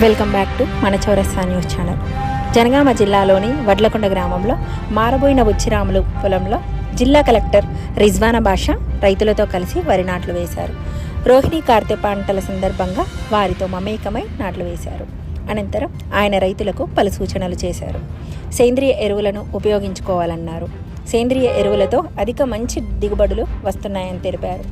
Welcome back to మన చౌరస్తా news channel. Janagama జిల్లాలోని వడ్లకొండ గ్రామంలో మారబోయిన బుచ్చిరాములు పొలంలో జిల్లా కలెక్టర్ రిజ్వానా బాషా రైతులతో కలిసి వరి నాట్లు వేశారు. రోహిణి కార్తె పంటల సందర్భంగా వారితో మమేకమై నాట్లు వేశారు. అనంతరం ఆయన రైతులకు పలు సూచనలు చేశారు. సేంద్రియ ఎరువులను ఉపయోగించుకోవాలన్నారు. సేంద్రియ ఎరువులతో మంచి దిగుబడులు వస్తున్నాయని తెలిపారు.